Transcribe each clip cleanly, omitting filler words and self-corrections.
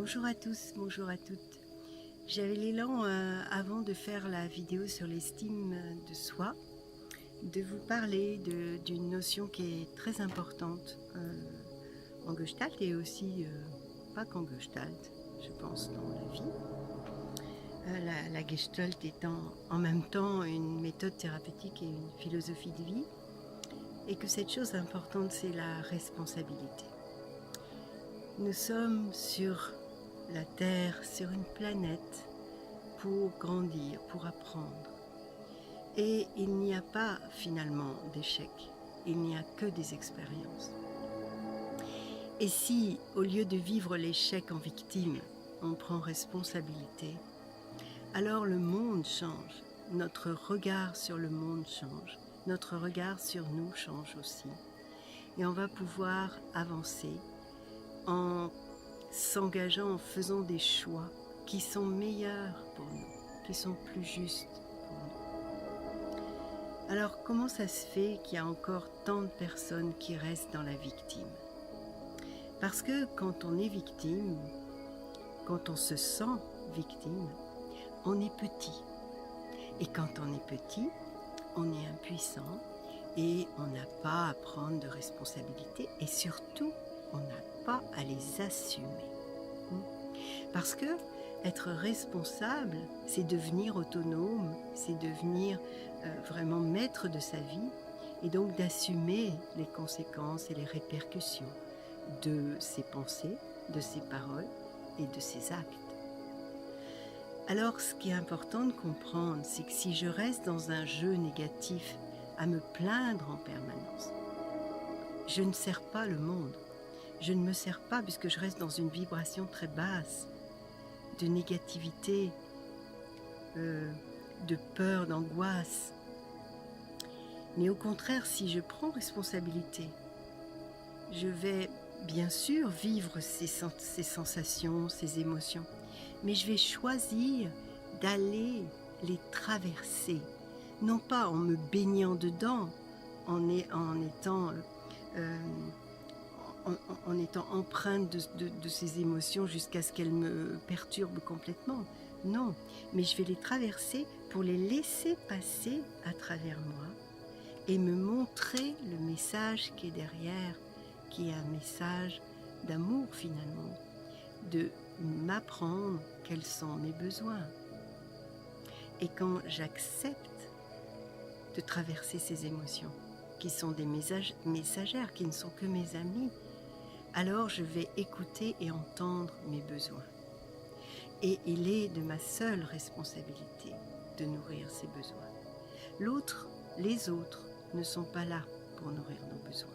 Bonjour à tous, bonjour à toutes. J'avais l'élan, avant de faire la vidéo sur l'estime de soi, de vous parler d'une notion qui est très importante en Gestalt et aussi pas qu'en Gestalt, je pense, dans la vie. La Gestalt étant en même temps une méthode thérapeutique et une philosophie de vie, et que cette chose importante, c'est la responsabilité. Nous sommes sur la Terre, sur une planète, pour grandir, pour apprendre. Et il n'y a pas finalement d'échec, il n'y a que des expériences. Et si, au lieu de vivre l'échec en victime, on prend responsabilité, alors le monde change, notre regard sur le monde change, notre regard sur nous change aussi. Et on va pouvoir avancer en s'engageant, en faisant des choix qui sont meilleurs pour nous, qui sont plus justes pour nous. Alors comment ça se fait qu'il y a encore tant de personnes qui restent dans la victime? Parce que quand on est victime, quand on se sent victime, on est petit. Et quand on est petit, on est impuissant et on n'a pas à prendre de responsabilité et surtout, on n'a pas à les assumer. Parce que être responsable, c'est devenir autonome, c'est devenir vraiment maître de sa vie et donc d'assumer les conséquences et les répercussions de ses pensées, de ses paroles et de ses actes. Alors, ce qui est important de comprendre, c'est que si je reste dans un jeu négatif à me plaindre en permanence, je ne sers pas le monde. Je ne me sers pas puisque je reste dans une vibration très basse de négativité, de peur, d'angoisse. Mais au contraire, si je prends responsabilité, je vais bien sûr vivre ces sensations, ces émotions, mais je vais choisir d'aller les traverser, non pas en me baignant dedans, en étant empreinte de ces émotions jusqu'à ce qu'elles me perturbent complètement. Non, mais je vais les traverser pour les laisser passer à travers moi et me montrer le message qui est derrière, qui est un message d'amour finalement, de m'apprendre quels sont mes besoins. Et quand j'accepte de traverser ces émotions, qui sont des messagères, qui ne sont que mes amis, alors je vais écouter et entendre mes besoins. Et il est de ma seule responsabilité de nourrir ces besoins. Les autres ne sont pas là pour nourrir nos besoins.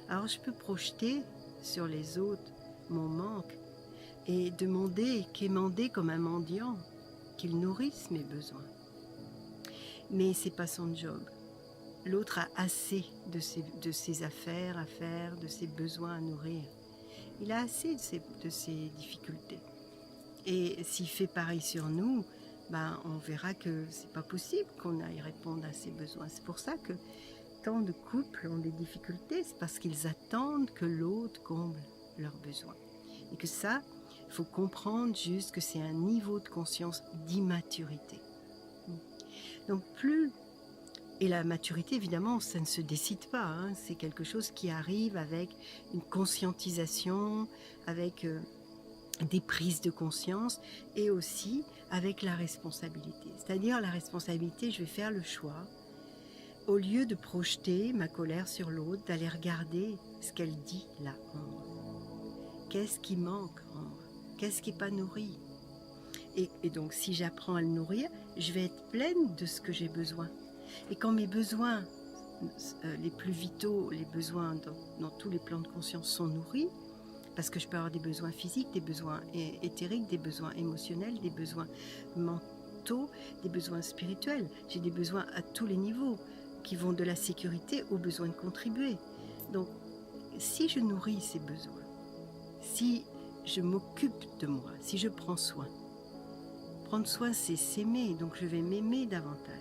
Alors je peux projeter sur les autres mon manque et quémander comme un mendiant qu'ils nourrissent mes besoins. Mais c'est pas son job. L'autre a assez de ses affaires à faire, de ses besoins à nourrir. Il a assez de ses difficultés. Et s'il fait pareil sur nous, on verra que c'est pas possible qu'on aille répondre à ses besoins. C'est pour ça que tant de couples ont des difficultés, c'est parce qu'ils attendent que l'autre comble leurs besoins. Et que ça, il faut comprendre juste que c'est un niveau de conscience d'immaturité. Donc et la maturité, évidemment, ça ne se décide pas, hein. C'est quelque chose qui arrive avec une conscientisation, avec des prises de conscience et aussi avec la responsabilité. C'est-à-dire la responsabilité, je vais faire le choix, au lieu de projeter ma colère sur l'autre, d'aller regarder ce qu'elle dit là en moi. Qu'est-ce qui manque en moi? Qu'est-ce qui n'est pas nourri? Et donc si j'apprends à le nourrir, je vais être pleine de ce que j'ai besoin. Et quand mes besoins les plus vitaux, les besoins dans tous les plans de conscience sont nourris, parce que je peux avoir des besoins physiques, des besoins éthériques, des besoins émotionnels, des besoins mentaux, des besoins spirituels. J'ai des besoins à tous les niveaux qui vont de la sécurité au besoin de contribuer. Donc, si je nourris ces besoins, si je m'occupe de moi, si je prends soin, prendre soin, c'est s'aimer, donc je vais m'aimer davantage.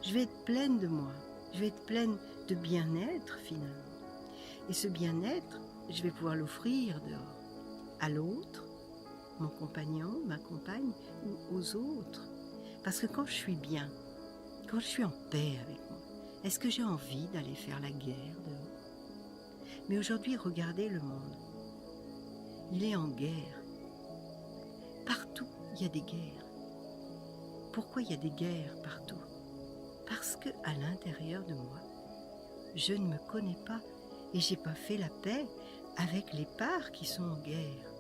Je vais être pleine de moi, je vais être pleine de bien-être finalement. Et ce bien-être, je vais pouvoir l'offrir dehors, à l'autre mon compagnon, ma compagne ou aux autres. Parce que quand je suis bien, quand je suis en paix avec moi, est-ce que j'ai envie d'aller faire la guerre dehors? Mais aujourd'hui, regardez le monde. Il est en guerre. Partout, il y a des guerres. Pourquoi il y a des guerres partout? Parce que à l'intérieur de moi, je ne me connais pas et j'ai pas fait la paix avec les parts qui sont en guerre.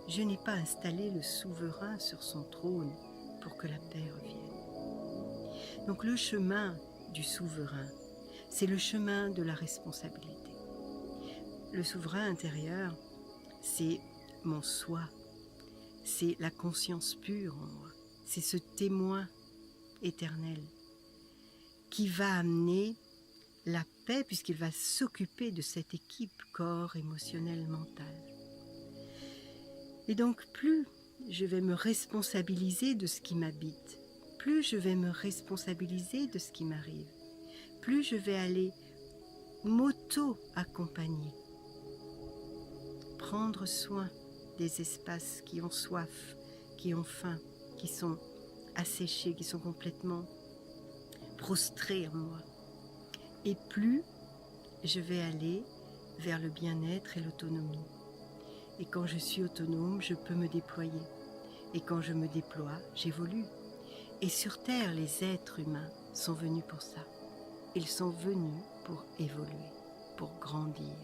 Je n'ai pas installé le souverain sur son trône pour que la paix revienne. Donc le chemin du souverain, c'est le chemin de la responsabilité. Le souverain intérieur, c'est mon soi, c'est la conscience pure en moi, c'est ce témoin éternel qui va amener la paix puisqu'il va s'occuper de cette équipe corps, émotionnel, mental. Et donc plus je vais me responsabiliser de ce qui m'habite, plus je vais me responsabiliser de ce qui m'arrive, plus je vais aller m'auto-accompagner, prendre soin des espaces qui ont soif, qui ont faim, qui sont asséchés, qui sont complètement prostrés en moi. Et plus je vais aller vers le bien-être et l'autonomie. Et quand je suis autonome, je peux me déployer. Et quand je me déploie, j'évolue. Et sur Terre, les êtres humains sont venus pour ça. Ils sont venus pour évoluer, pour grandir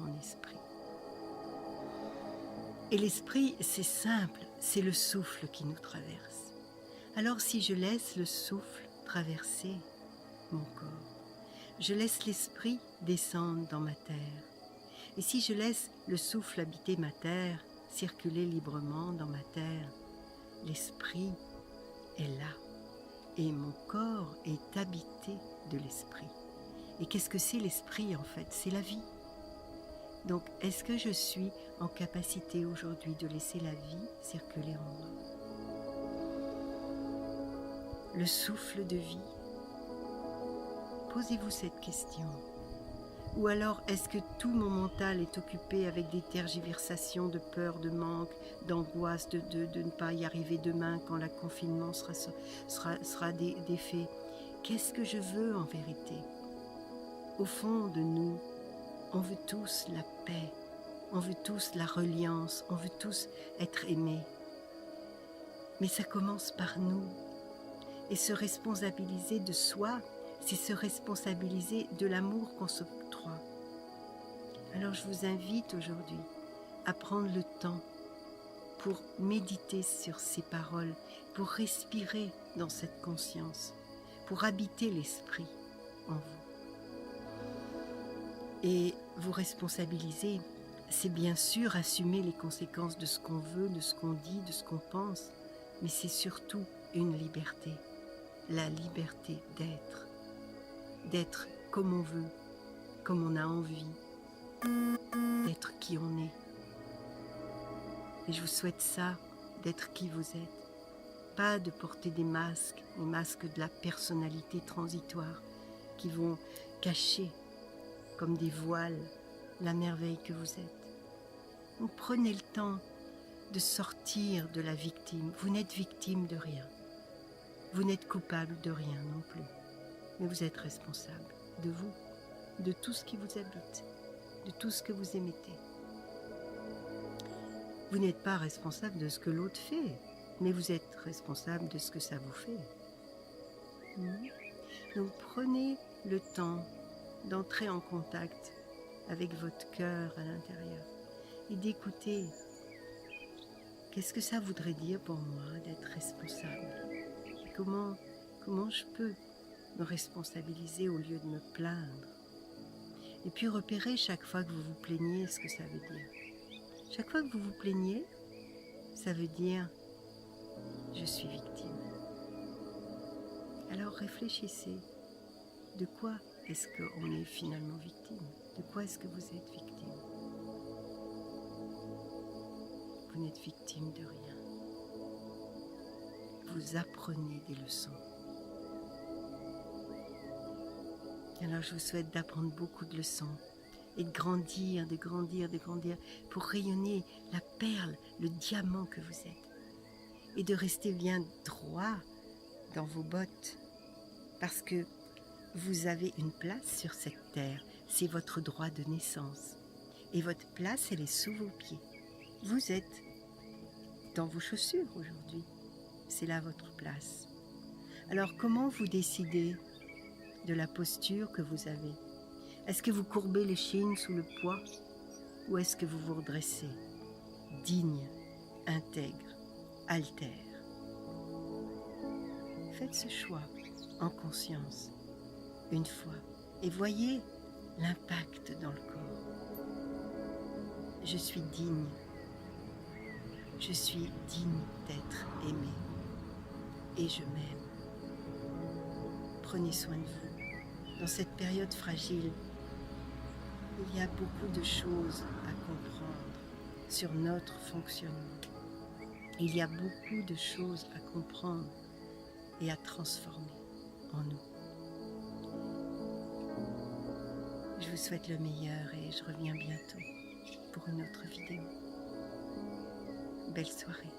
en esprit. Et l'esprit, c'est simple, c'est le souffle qui nous traverse. Alors si je laisse le souffle traverser mon corps, je laisse l'esprit descendre dans ma terre. Et si je laisse le souffle habiter ma terre, circuler librement dans ma terre, l'esprit est là. Et mon corps est habité de l'esprit. Et qu'est-ce que c'est l'esprit en fait? C'est la vie. Donc, est-ce que je suis en capacité aujourd'hui de laisser la vie circuler en moi? Le souffle de vie. Posez-vous cette question. Ou alors, est-ce que tout mon mental est occupé avec des tergiversations de peur, de manque, d'angoisse, de ne pas y arriver demain quand le confinement sera défait? Qu'est-ce que je veux en vérité? Au fond de nous, on veut tous la paix, on veut tous la reliance, on veut tous être aimés. Mais ça commence par nous. Et se responsabiliser de soi, c'est se responsabiliser de l'amour qu'on s'octroie. Alors je vous invite aujourd'hui à prendre le temps pour méditer sur ces paroles, pour respirer dans cette conscience, pour habiter l'esprit en vous. Et vous responsabiliser, c'est bien sûr assumer les conséquences de ce qu'on veut, de ce qu'on dit, de ce qu'on pense, mais c'est surtout une liberté, la liberté d'être comme on veut, comme on a envie, d'être qui on est. Et je vous souhaite ça, d'être qui vous êtes, pas de porter des masques, les masques de la personnalité transitoire qui vont cacher comme des voiles la merveille que vous êtes. Donc prenez le temps de sortir de la victime. Vous n'êtes victime de rien. Vous n'êtes coupable de rien non plus. Mais vous êtes responsable de vous, de tout ce qui vous habite, de tout ce que vous émettez. Vous n'êtes pas responsable de ce que l'autre fait, mais vous êtes responsable de ce que ça vous fait. Donc prenez le temps d'entrer en contact avec votre cœur à l'intérieur et d'écouter qu'est-ce que ça voudrait dire pour moi d'être responsable. Et comment je peux me responsabiliser au lieu de me plaindre. Et puis repérez chaque fois que vous vous plaignez ce que ça veut dire. Chaque fois que vous vous plaignez, ça veut dire je suis victime. Alors réfléchissez, de quoi est-ce qu'on est finalement victime? De quoi est-ce que vous êtes victime? Vous n'êtes victime de rien. Vous apprenez des leçons. Alors je vous souhaite d'apprendre beaucoup de leçons et de grandir, de grandir, de grandir, pour rayonner la perle, le diamant que vous êtes. Et de rester bien droit dans vos bottes, parce que vous avez une place sur cette terre, c'est votre droit de naissance. Et votre place, elle est sous vos pieds. Vous êtes dans vos chaussures aujourd'hui, c'est là votre place. Alors comment vous décidez de la posture que vous avez? Est-ce que vous courbez l'échine sous le poids ou est-ce que vous vous redressez, digne, intègre, altère? Faites ce choix en conscience, une fois, et voyez l'impact dans le corps. Je suis digne d'être aimé et je m'aime. Prenez soin de vous. Dans cette période fragile, il y a beaucoup de choses à comprendre sur notre fonctionnement. Il y a beaucoup de choses à comprendre et à transformer en nous. Je vous souhaite le meilleur et je reviens bientôt pour une autre vidéo. Belle soirée.